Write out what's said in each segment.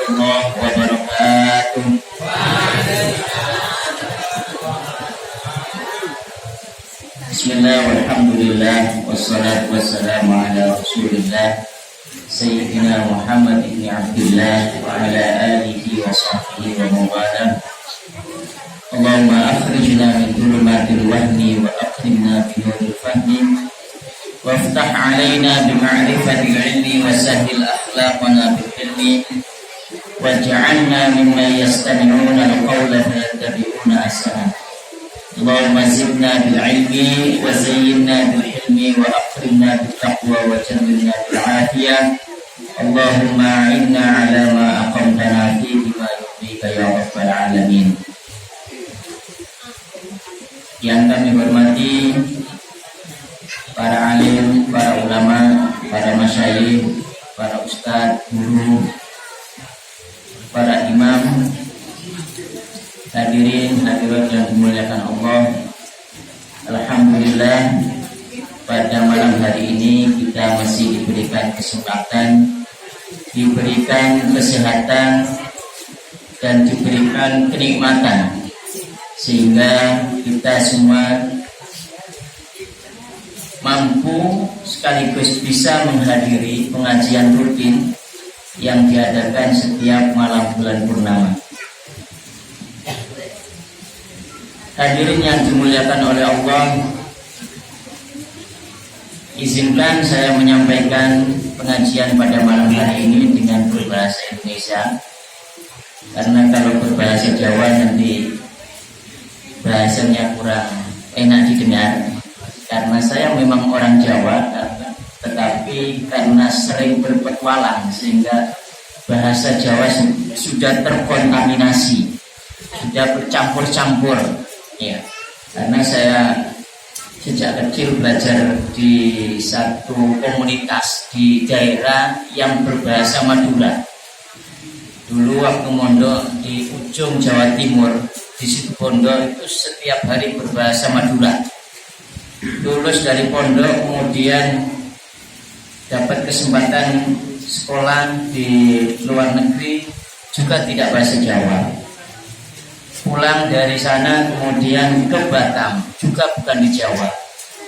warahmatullahi wabarakatuh. Bismillah walhamdulillah wassalatu wassalamu ala rasulillah Sayyidina Muhammad ibn Abdullah wa ala alihi wa sahbihi wa mawala. Allahumma akhrijna min dhulumatil wahmi wa akrimna bi nuril fahmi waftah alaina bi ma'rifatil ilmi wa sahhil akhlaqana bil ilmi waj'alna mimman yastami'una al-qawla fayattabi'una ahsana. Allahumma zidna bil ilmi wa zayyinna bil hilmi wa akrimna bit taqwa wa jannibna bil afiyah. Allahumma a'inna ala ma aqamtana fihi ma yurdika ya rabbal alamin. Yang kami hormati para alim, para ulama, para masyayikh, para ustadz, guru, para imam, hadirin hadirat yang dimuliakan Allah. Alhamdulillah, pada malam hari ini kita masih diberikan kesempatan, diberikan kesehatan, dan diberikan kenikmatan, sehingga kita semua mampu sekaligus bisa menghadiri pengajian rutin yang diadakan setiap malam bulan purnama. Hadirin yang dimuliakan oleh Allah, izinkan saya menyampaikan pengajian pada malam hari ini dengan berbahasa Indonesia, karena kalau berbahasa Jawa nanti bahasanya kurang enak didengar, karena saya memang orang Jawa, tetapi karena sering berpetualang sehingga bahasa Jawa sudah terkontaminasi, sudah bercampur-campur. Ya, karena saya sejak kecil belajar di satu komunitas di daerah yang berbahasa Madura. Dulu waktu mondok di ujung Jawa Timur, di situ pondok itu setiap hari berbahasa Madura. Lulus dari pondok kemudian dapat kesempatan sekolah di luar negeri juga tidak bahasa Jawa. Pulang dari sana kemudian ke Batam, juga bukan di Jawa.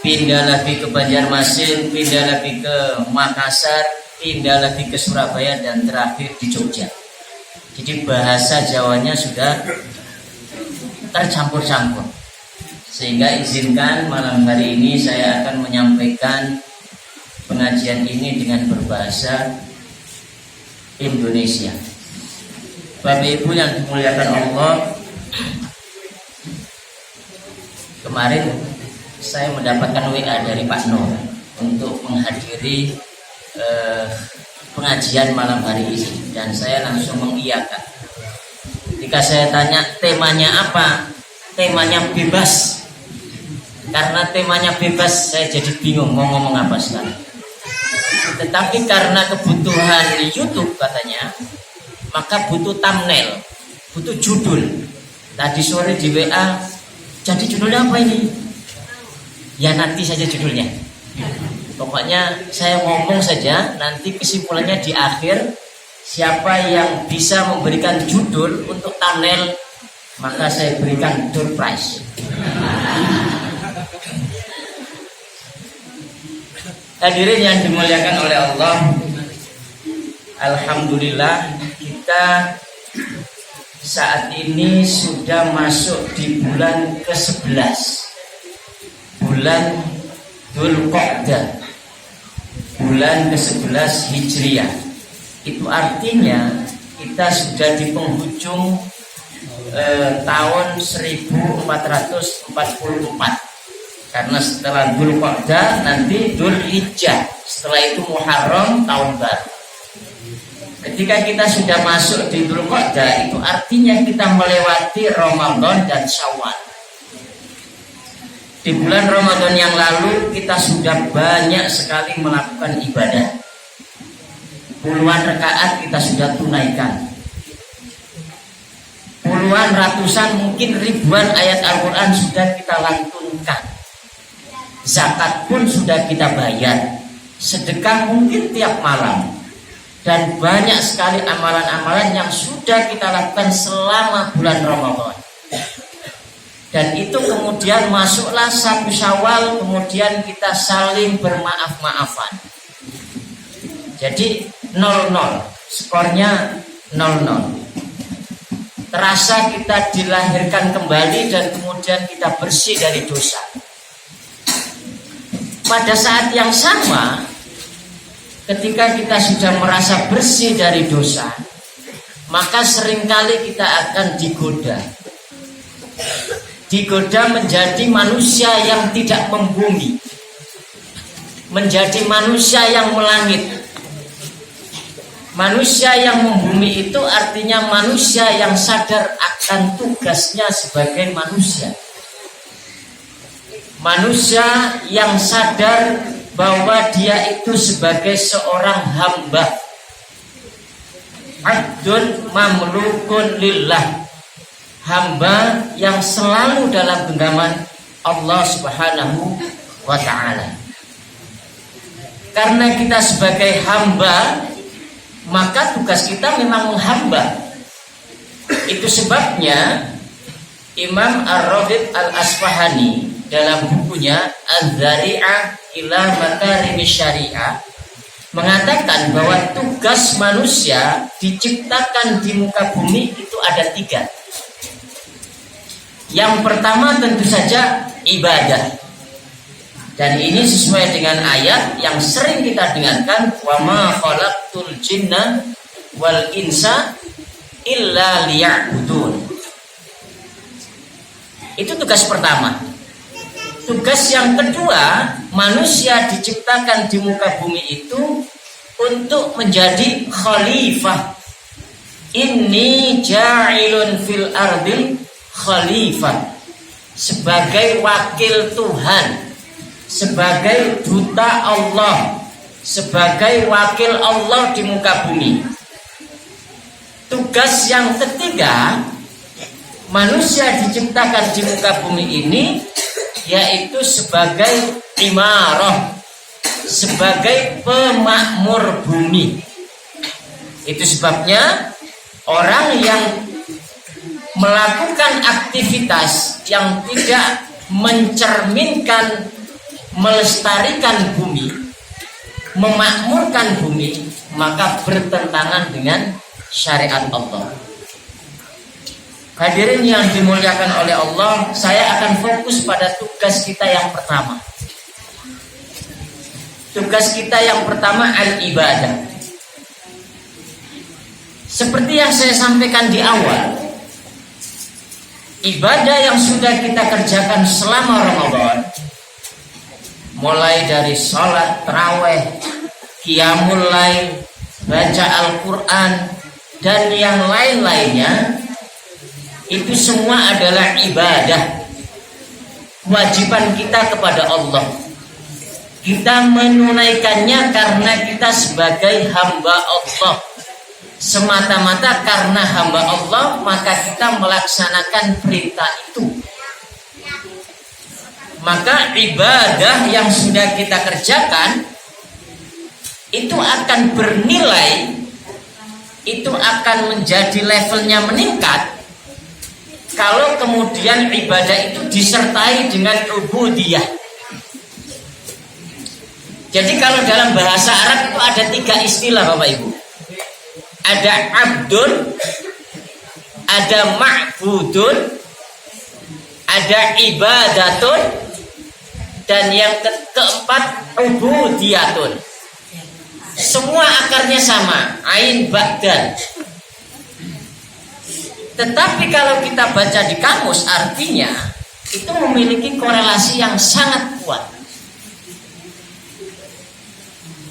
Pindah lagi ke Banjarmasin, pindah lagi ke Makassar, pindah lagi ke Surabaya, dan terakhir di Jogja. Jadi bahasa Jawanya sudah tercampur-campur. Sehingga izinkan malam hari ini saya akan menyampaikan pengajian ini dengan berbahasa Indonesia. Bapak Ibu yang dimuliakan Allah, kemarin saya mendapatkan WA dari Pak Nur untuk menghadiri pengajian malam hari ini, dan saya langsung mengiyakan. Ketika saya tanya temanya apa, temanya bebas. Karena temanya bebas, saya jadi bingung mau ngomong apa sekarang. Tetapi karena kebutuhan di YouTube katanya, maka butuh thumbnail, butuh judul. Tadi sore di WA, jadi judulnya apa ini? Ya nanti saja judulnya. Pokoknya saya ngomong saja, nanti kesimpulannya di akhir. Siapa yang bisa memberikan judul untuk thumbnail, maka saya berikan door prize. Hadirin yang dimuliakan oleh Allah, alhamdulillah kita saat ini sudah masuk di bulan ke-11, bulan Dzulqa'dah, bulan ke-11 Hijriah. Itu artinya kita sudah di penghujung tahun 1444. Karena setelah Dzulqa'dah nanti Dzulhijjah, setelah itu Muharram, tahun baru. Ketika kita sudah masuk di Dzulqa'dah, itu artinya kita melewati Ramadan dan Syawal. Di bulan Ramadan yang lalu kita sudah banyak sekali melakukan ibadah. Puluhan rakaat kita sudah tunaikan. Puluhan, ratusan, mungkin ribuan ayat Al-Quran sudah kita lantunkan. Zakat pun sudah kita bayar. Sedekah mungkin tiap malam. dan banyak sekali amalan-amalan yang sudah kita lakukan selama bulan Ramadan. Dan itu kemudian masuklah 1 Syawal, kemudian kita saling bermaaf-maafan. Jadi 0-0, skornya 0-0. Terasa kita dilahirkan kembali dan kemudian kita bersih dari dosa. Pada saat yang sama, ketika kita sudah merasa bersih dari dosa, maka seringkali kita akan digoda menjadi manusia yang tidak membumi, menjadi manusia yang melangit. Manusia yang membumi itu artinya manusia yang sadar akan tugasnya sebagai manusia. Manusia yang sadar bahwa dia itu sebagai seorang hamba, abdun mamlukun lillah, hamba yang selalu dalam genggaman Allah Subhanahu wa ta'ala. Karena kita sebagai hamba, maka tugas kita memang menghamba. Itu sebabnya Imam Ar-Raghib Al-Asfahani dalam bukunya Az-Zari'ah ila Makarimi Syariah mengatakan bahwa tugas manusia diciptakan di muka bumi itu ada 3. Yang pertama tentu saja ibadah. Dan ini sesuai dengan ayat yang sering kita dengarkan, wa ma khalaqtul jinna wal insa illa liya'budun. Itu tugas pertama. Tugas yang kedua, manusia diciptakan di muka bumi itu untuk menjadi khalifah. Inni ja'ilun fil ardi khalifah, sebagai wakil Tuhan, sebagai duta Allah, sebagai wakil Allah di muka bumi. Tugas yang ketiga, manusia diciptakan di muka bumi ini yaitu sebagai imarah, sebagai pemakmur bumi. Itu sebabnya orang yang melakukan aktivitas yang tidak mencerminkan melestarikan bumi, memakmurkan bumi, maka bertentangan dengan syariat Allah. Hadirin yang dimuliakan oleh Allah, saya akan fokus pada tugas kita yang pertama. Tugas kita yang pertama al-ibadah. Seperti yang saya sampaikan di awal, ibadah yang sudah kita kerjakan selama Ramadan, mulai dari sholat tarawih, qiyamul lail, baca Al-Quran, dan yang lain-lainnya, itu semua adalah ibadah, kewajiban kita kepada Allah. Kita menunaikannya karena kita sebagai hamba Allah, semata-mata karena hamba Allah, maka kita melaksanakan perintah itu. Maka ibadah yang sudah kita kerjakan itu akan bernilai, itu akan menjadi levelnya meningkat kalau kemudian ibadah itu disertai dengan ubudiyah. Jadi kalau dalam bahasa Arab itu ada 3 istilah Bapak Ibu. Ada abdun, ada ma'budun, ada ibadatun, dan yang keempat ubudiyatun. Semua akarnya sama, ain ba'dan. Tetapi kalau kita baca di kamus, artinya itu memiliki korelasi yang sangat kuat.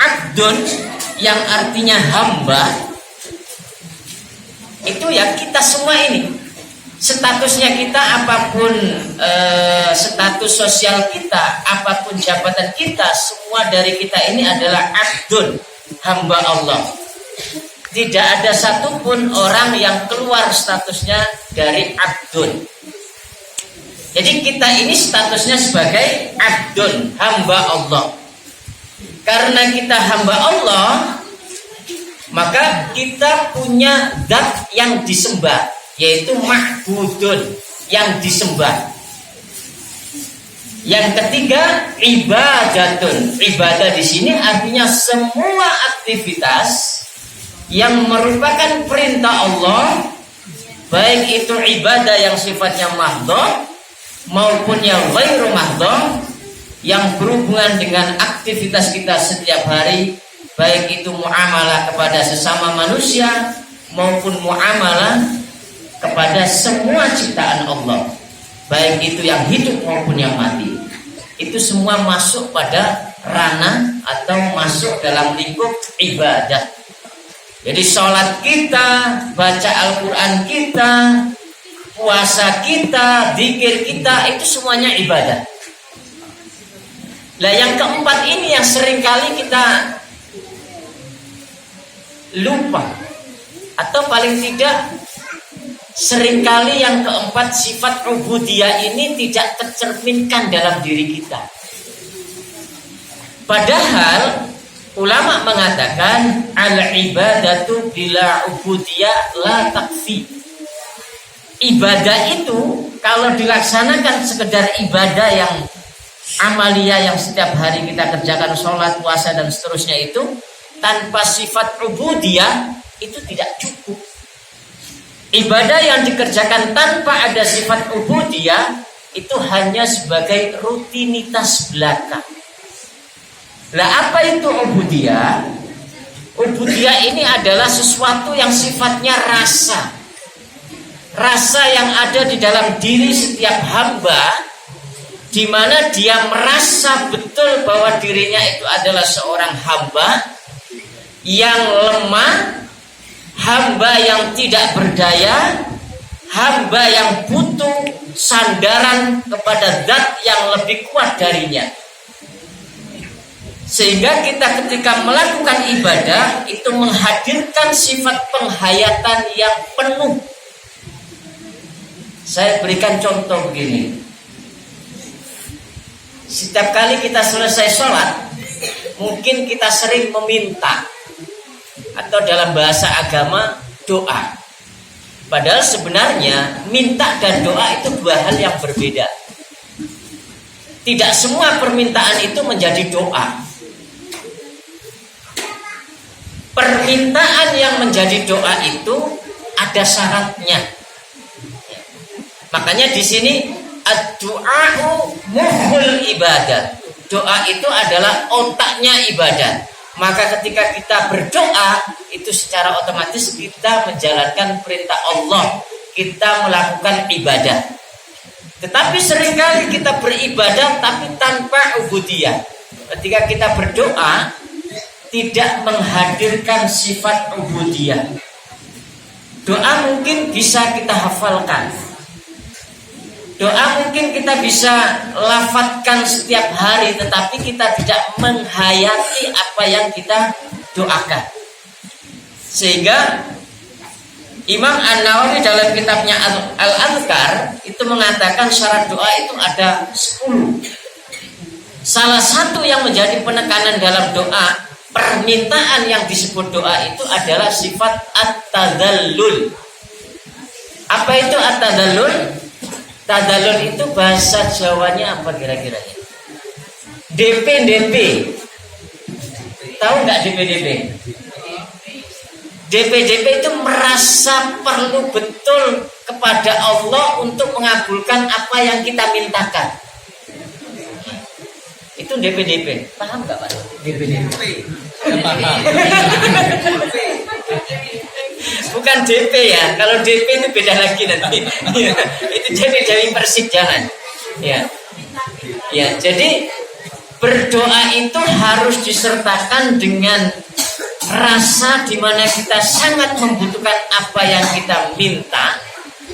Abdun yang artinya hamba, itu ya kita semua ini. Statusnya kita apapun, status sosial kita, apapun jabatan kita, semua dari kita ini adalah abdun, hamba Allah. Tidak ada satupun orang yang keluar statusnya dari abdun. Jadi kita ini statusnya sebagai abdun, hamba Allah. Karena kita hamba Allah, Maka kita punya zat yang disembah, yaitu ma'budun, yang disembah. Yang ketiga, ibadatun. Ibadah di sini artinya semua aktivitas yang merupakan perintah Allah, baik itu ibadah yang sifatnya mahdhah maupun yang ghairu mahdhah, yang berhubungan dengan aktivitas kita setiap hari, baik itu muamalah kepada sesama manusia maupun muamalah kepada semua ciptaan Allah, baik itu yang hidup maupun yang mati. Itu semua masuk pada ranah atau masuk dalam lingkup ibadah. Jadi sholat kita, baca Al-Quran kita, puasa kita, zikir kita, itu semuanya ibadah. Nah, yang keempat ini yang seringkali kita lupa, atau paling tidak seringkali yang keempat, sifat ubudiyah ini tidak tercerminkan dalam diri kita. Padahal ulama mengatakan al-ibadatu bila ubudiyah la takfi. Ibadah itu kalau dilaksanakan sekedar ibadah yang amalia yang setiap hari kita kerjakan, sholat, puasa dan seterusnya, itu tanpa sifat ubudiyah itu tidak cukup. Ibadah yang dikerjakan tanpa ada sifat ubudiyah itu hanya sebagai rutinitas belaka. Lah, apa itu ubudiyah? Ubudiyah ini adalah sesuatu yang sifatnya rasa. Rasa yang ada di dalam diri setiap hamba, di mana dia merasa betul bahwa dirinya itu adalah seorang hamba yang lemah, hamba yang tidak berdaya, hamba yang butuh sandaran kepada zat yang lebih kuat darinya. Sehingga kita ketika melakukan ibadah itu menghadirkan sifat penghayatan yang penuh. Saya berikan contoh begini. Setiap kali kita selesai sholat, mungkin kita sering meminta, atau dalam bahasa agama doa. Padahal sebenarnya minta dan doa itu dua hal yang berbeda. Tidak semua permintaan itu menjadi doa. Permintaan yang menjadi doa itu ada syaratnya. Makanya di sini ad-du'a'u mukhul ibadah. Doa itu adalah otaknya ibadah. Maka ketika kita berdoa, itu secara otomatis kita menjalankan perintah Allah, kita melakukan ibadah. Tetapi seringkali kita beribadah tapi tanpa ubudiyah. Ketika kita berdoa tidak menghadirkan sifat ubudiyah. Doa mungkin bisa kita hafalkan, doa mungkin kita bisa lafadzkan setiap hari, tetapi kita tidak menghayati apa yang kita doakan. Sehingga Imam An-Nawawi dalam kitabnya Al-Adhkar itu mengatakan syarat doa itu ada 10. Salah satu yang menjadi penekanan dalam doa, permintaan yang disebut doa itu adalah sifat at-tadallul. Apa itu at-tadallul? Tadallul itu bahasa Jawanya apa kira-kira? DP. Tahu nggak DP? DP itu merasa perlu betul kepada Allah untuk mengabulkan apa yang kita mintakan. Itu DP. Paham nggak Pak? DP. Bukan DP ya. Kalau DP itu beda lagi nanti. Itu jadi persik, jangan. Ya. Jadi berdoa itu harus disertakan dengan rasa di mana kita sangat membutuhkan apa yang kita minta,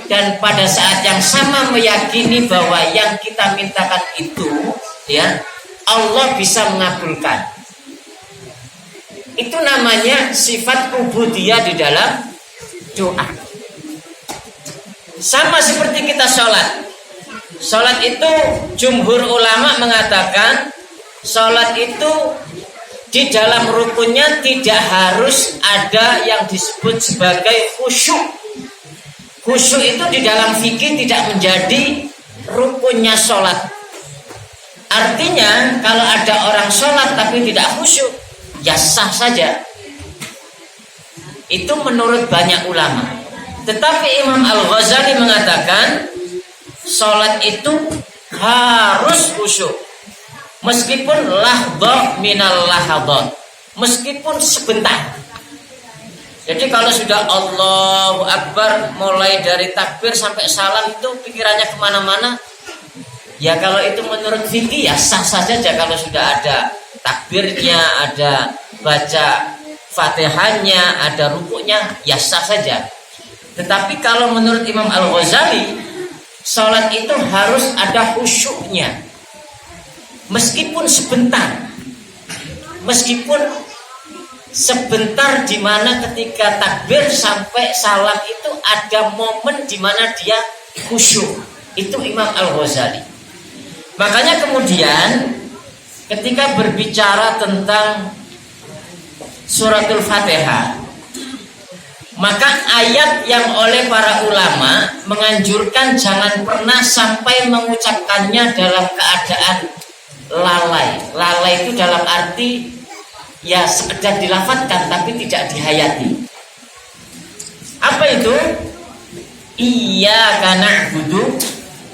dan pada saat yang sama meyakini bahwa yang kita mintakan itu, ya, Allah bisa mengabulkan. Itu namanya sifat ubudiyah di dalam doa. Sama seperti kita sholat. Sholat itu jumhur ulama mengatakan sholat itu di dalam rukunnya tidak harus ada yang disebut sebagai khusyuk. Khusyuk itu di dalam fikih tidak menjadi rukunnya sholat. Artinya kalau ada orang sholat tapi tidak khusyuk, ya sah saja. Itu menurut banyak ulama. Tetapi Imam Al-Ghazali mengatakan sholat itu harus khusyuk, meskipun lahdhah minal lahadhat, meskipun sebentar. Jadi kalau sudah Allahu Akbar mulai dari takbir sampai salam itu pikirannya kemana-mana, ya kalau itu menurut fikih ya sah-sah saja. Kalau sudah ada takbirnya, ada baca Fatihahnya, ada rukuknya, ya sah saja. Tetapi kalau menurut Imam Al-Ghazali, sholat itu harus ada khusyuknya, meskipun sebentar. Meskipun sebentar, di mana ketika takbir sampai salam itu ada momen di mana dia khusyuk. Itu Imam Al-Ghazali. Makanya kemudian ketika berbicara tentang suratul Fatihah, maka ayat yang oleh para ulama menganjurkan jangan pernah sampai mengucapkannya dalam keadaan lalai. Lalai itu dalam arti ya sekedar dilafatkan tapi tidak dihayati. Apa itu? Iyyaka na'budu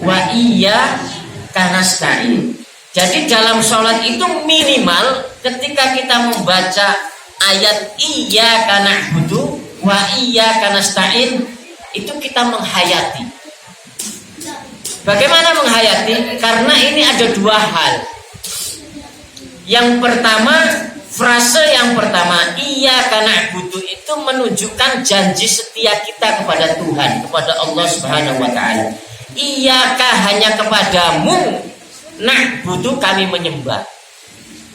wa iyyaka nasta'in. Jadi dalam sholat itu minimal ketika kita membaca ayat iyyaka na'budu wa iyyaka nasta'in, itu kita menghayati. Bagaimana menghayati? Karena ini ada dua hal. Yang pertama, frase yang pertama, iyyaka na'budu, itu menunjukkan janji setia kita kepada Tuhan, kepada Allah Subhanahu wa taala. Iyyaka, hanya kepadamu, na'budu, kami menyembah.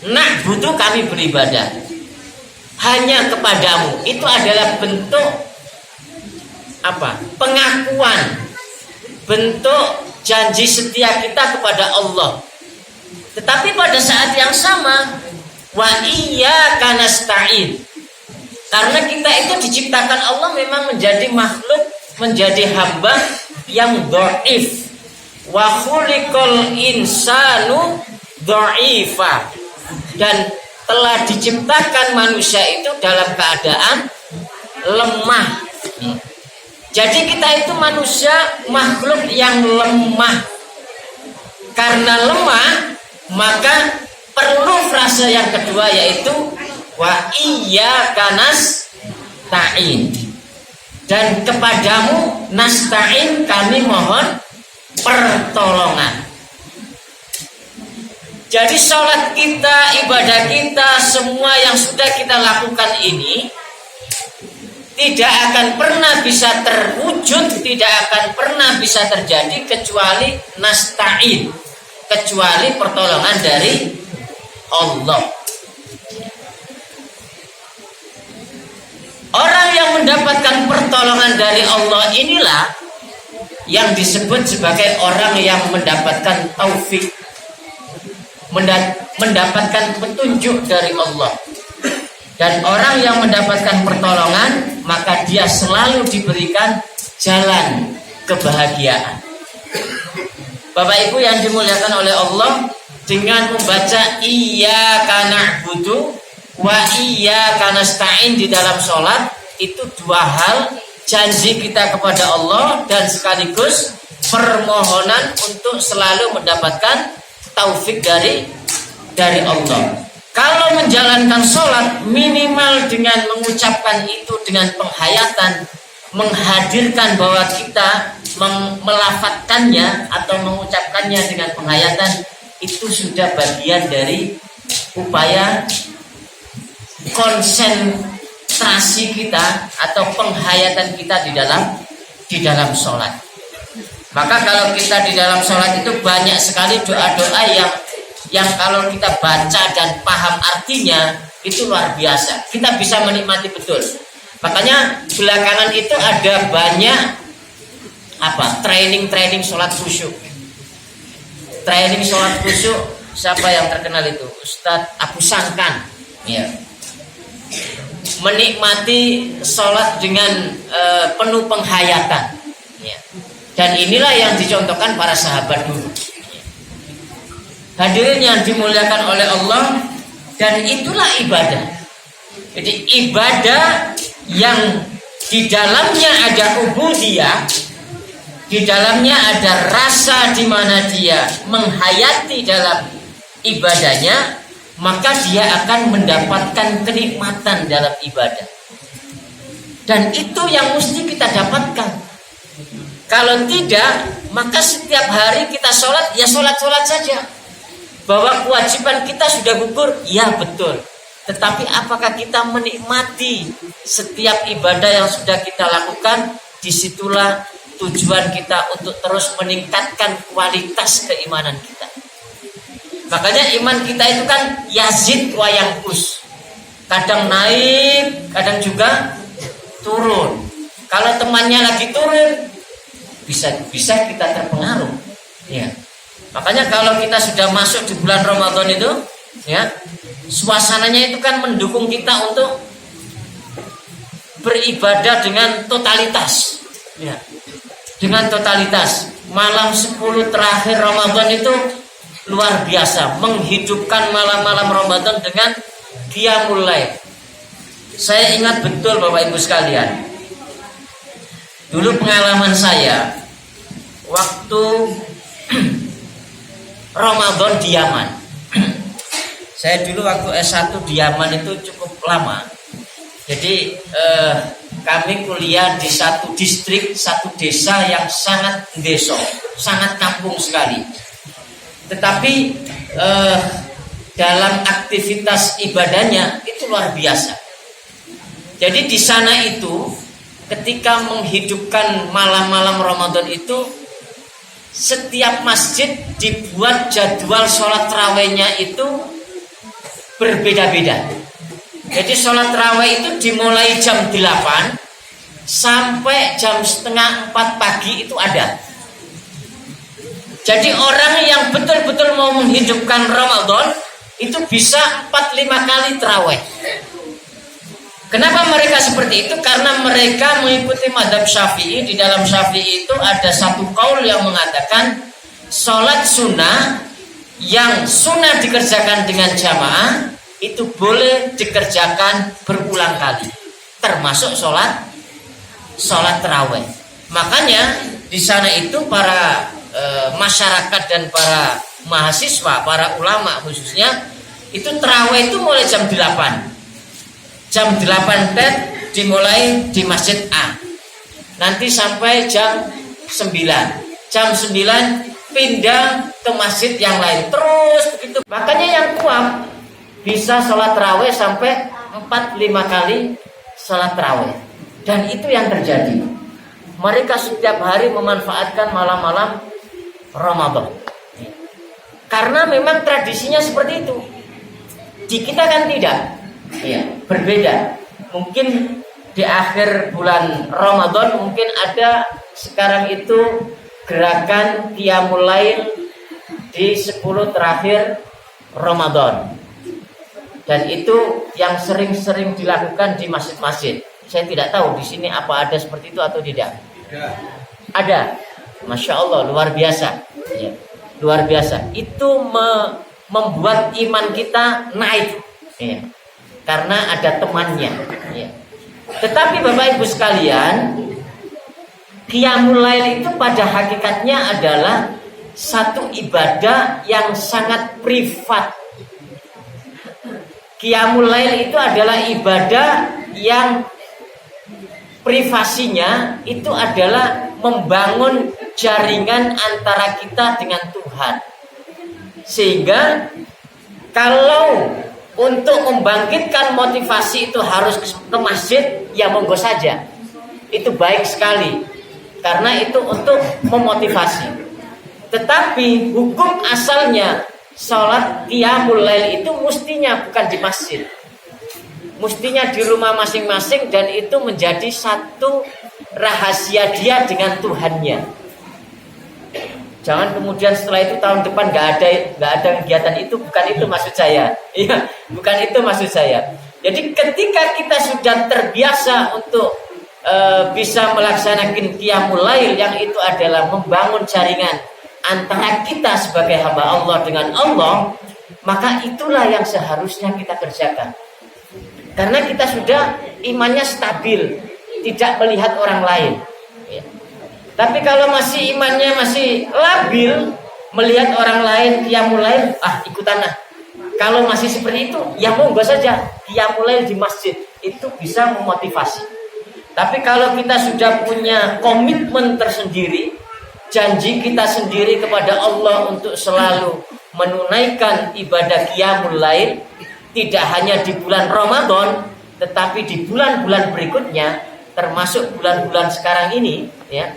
Na'budu, kami beribadah. Hanya kepadamu. Itu adalah bentuk apa? Pengakuan, bentuk janji setia kita kepada Allah. Tetapi pada saat yang sama, wa iyyaka nasta'in, karena kita itu diciptakan Allah memang menjadi makhluk, menjadi hamba yang dhaif. Wa khuliqal insanu dha'ifa, dan telah diciptakan manusia itu dalam keadaan lemah. Jadi kita itu manusia, makhluk yang lemah. Karena lemah, maka perlu frase yang kedua, yaitu wa iyyaka nasta'in, dan kepadamu nasta'in, kami mohon pertolongan. Jadi sholat kita, ibadah kita, semua yang sudah kita lakukan ini tidak akan pernah bisa terwujud, tidak akan pernah bisa terjadi kecuali nasta'in, kecuali pertolongan dari Allah. Orang yang mendapatkan pertolongan dari Allah inilah yang disebut sebagai orang yang mendapatkan taufik, mendapatkan petunjuk dari Allah. Dan orang yang mendapatkan pertolongan, maka dia selalu diberikan jalan kebahagiaan. Bapak Ibu yang dimuliakan oleh Allah, dengan membaca iyyaka na'budu wa iyyaka nasta'in di dalam sholat, itu dua hal, janji kita kepada Allah dan sekaligus permohonan untuk selalu mendapatkan taufik dari Allah. Kalau menjalankan sholat, minimal dengan mengucapkan itu dengan penghayatan, menghadirkan bahwa kita melafatkannya atau mengucapkannya dengan penghayatan, itu sudah bagian dari upaya konsentrasi kita atau penghayatan kita di dalam sholat. Maka kalau kita di dalam sholat itu banyak sekali doa-doa yang kalau kita baca dan paham artinya itu luar biasa. Kita bisa menikmati betul. Makanya belakangan itu ada banyak training sholat khusyuk. Training sholat khusyuk, siapa yang terkenal itu? Ustadz Abu Sangkan. Ya. Menikmati sholat dengan penuh penghayatan. Ya. Dan inilah yang dicontohkan para sahabat dulu. Hadirin yang dimuliakan oleh Allah, dan itulah ibadah. Jadi ibadah yang di dalamnya ada ubudiyah, di dalamnya ada rasa di mana dia menghayati dalam ibadahnya, maka dia akan mendapatkan kenikmatan dalam ibadah. Dan itu yang mesti kita dapatkan. Kalau tidak, maka setiap hari kita sholat, ya sholat-sholat saja. Bahwa kewajiban kita sudah gugur, ya betul. Tetapi apakah kita menikmati setiap ibadah yang sudah kita lakukan? Disitulah tujuan kita untuk terus meningkatkan kualitas keimanan kita. Makanya iman kita itu kan yazid wa yanqus. Kadang naik, kadang juga turun. Kalau temannya lagi turun, bisa kita terpengaruh. Ya. Makanya kalau kita sudah masuk di bulan Ramadan itu, ya, suasananya itu kan mendukung kita untuk beribadah dengan totalitas. Ya. Dengan totalitas. Malam 10 terakhir Ramadan itu luar biasa, menghidupkan malam-malam Ramadan dengan qiyamul lail. Saya ingat betul Bapak Ibu sekalian. Dulu pengalaman saya waktu Ramadan di Yaman. Saya dulu waktu S1 di Yaman itu cukup lama. Jadi kami kuliah di satu distrik, satu desa yang sangat deso, sangat kampung sekali. Tetapi dalam aktivitas ibadahnya itu luar biasa. Jadi di sana itu ketika menghidupkan malam-malam Ramadan itu, setiap masjid dibuat jadwal sholat tarawihnya itu berbeda-beda. Jadi sholat tarawih itu dimulai jam 8 sampai jam setengah 4 pagi itu ada. Jadi orang yang betul-betul mau menghidupkan Ramadan itu bisa 4-5 kali tarawih. Kenapa mereka seperti itu? Karena mereka mengikuti mazhab Syafi'i. Di dalam Syafi'i itu ada satu qaul yang mengatakan sholat sunnah yang sunnah dikerjakan dengan jamaah itu boleh dikerjakan berulang kali, termasuk sholat tarawih. Makanya di sana itu para masyarakat dan para mahasiswa, para ulama khususnya, itu tarawih itu mulai jam 8. Jam 8 tet dimulai di Masjid A. Nanti sampai jam 9. Jam 9 pindah ke masjid yang lain. Terus begitu. Makanya yang kuat bisa sholat tarawih sampai 4-5 kali sholat tarawih. Dan itu yang terjadi. Mereka setiap hari memanfaatkan malam-malam Ramadan. Karena memang tradisinya seperti itu. Di kita kan tidak. Ya, berbeda. Mungkin di akhir bulan Ramadan mungkin ada sekarang itu gerakan qiyamul lail di 10 terakhir Ramadan. Dan itu yang sering-sering dilakukan di masjid-masjid. Saya tidak tahu di sini apa ada seperti itu atau tidak. Ada. Masya Allah, luar biasa. Ya, luar biasa. Itu membuat iman kita naik. Ya. Karena ada temannya. Ya. Tetapi Bapak Ibu sekalian, qiyamul lail itu pada hakikatnya adalah satu ibadah yang sangat privat. Qiyamul lail itu adalah ibadah yang privasinya itu adalah membangun jaringan antara kita dengan Tuhan. Sehingga kalau untuk membangkitkan motivasi itu harus ke masjid, ya monggo saja. Itu baik sekali. Karena itu untuk memotivasi. Tetapi hukum asalnya sholat qiyamul lail itu mestinya bukan di masjid. Mestinya di rumah masing-masing, dan itu menjadi satu rahasia dia dengan Tuhannya. Jangan kemudian setelah itu tahun depan nggak ada kegiatan itu, bukan itu maksud saya. Iya, bukan itu maksud saya. Jadi ketika kita sudah terbiasa untuk bisa melaksanakan qiyamul lail, yang itu adalah membangun jaringan antara kita sebagai hamba Allah dengan Allah, maka itulah yang seharusnya kita kerjakan. Karena kita sudah imannya stabil, tidak melihat orang lain. Ya. Tapi kalau masih imannya masih labil, melihat orang lain qiyamul lail, ikutan lah. Kalau masih seperti itu, ya monggo saja qiyamul lail di masjid, itu bisa memotivasi. Tapi kalau kita sudah punya komitmen tersendiri, janji kita sendiri kepada Allah untuk selalu menunaikan ibadah qiyamul lail, tidak hanya di bulan Ramadan, tetapi di bulan-bulan berikutnya, termasuk bulan-bulan sekarang ini, ya,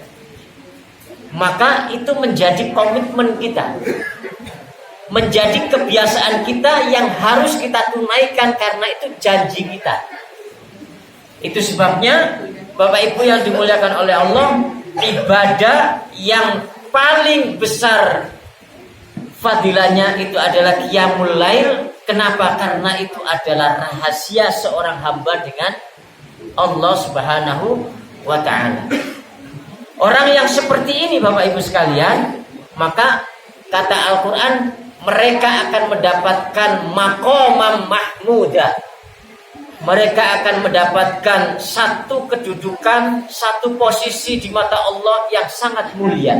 maka itu menjadi komitmen kita, menjadi kebiasaan kita yang harus kita tunaikan karena itu janji kita. Itu sebabnya Bapak Ibu yang dimuliakan oleh Allah, ibadah yang paling besar fadilahnya itu adalah qiyamul lail. Kenapa? Karena itu adalah rahasia seorang hamba dengan Allah Subhanahu wa ta'ala. Orang yang seperti ini Bapak Ibu sekalian, maka kata Al-Quran, mereka akan mendapatkan maqamam mahmudah. Mereka akan mendapatkan satu kedudukan, satu posisi di mata Allah yang sangat mulia.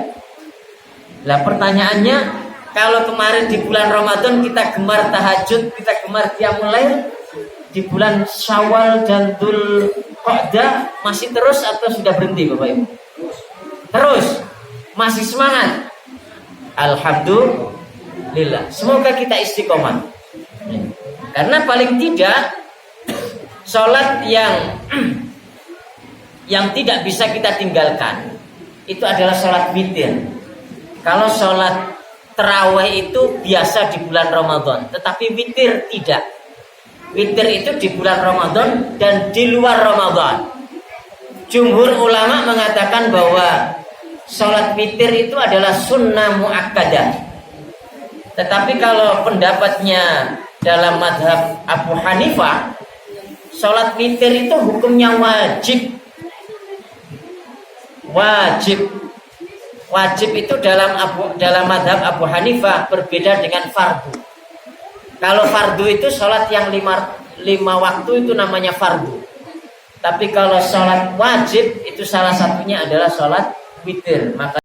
Lah pertanyaannya, kalau kemarin di bulan Ramadan kita gemar tahajud, kita gemar qiyamul lail, di bulan Syawal dan Dzulqa'dah masih terus atau sudah berhenti Bapak Ibu? Terus, masih semangat. Alhamdulillah. Semoga kita istiqomah. Karena paling tidak sholat yang tidak bisa kita tinggalkan itu adalah sholat witir. Kalau sholat tarawih itu biasa di bulan Ramadan, tetapi witir tidak. Witir itu di bulan Ramadan dan di luar Ramadan. Jumhur ulama mengatakan bahwa sholat witir itu adalah sunnah muakkadah. Tetapi kalau pendapatnya dalam mazhab Abu Hanifah, sholat witir itu hukumnya wajib. Wajib itu dalam mazhab Abu Hanifah berbeda dengan fardu. Kalau fardu itu sholat yang lima waktu itu namanya fardu. Tapi kalau sholat wajib itu salah satunya adalah sholat witir. Maka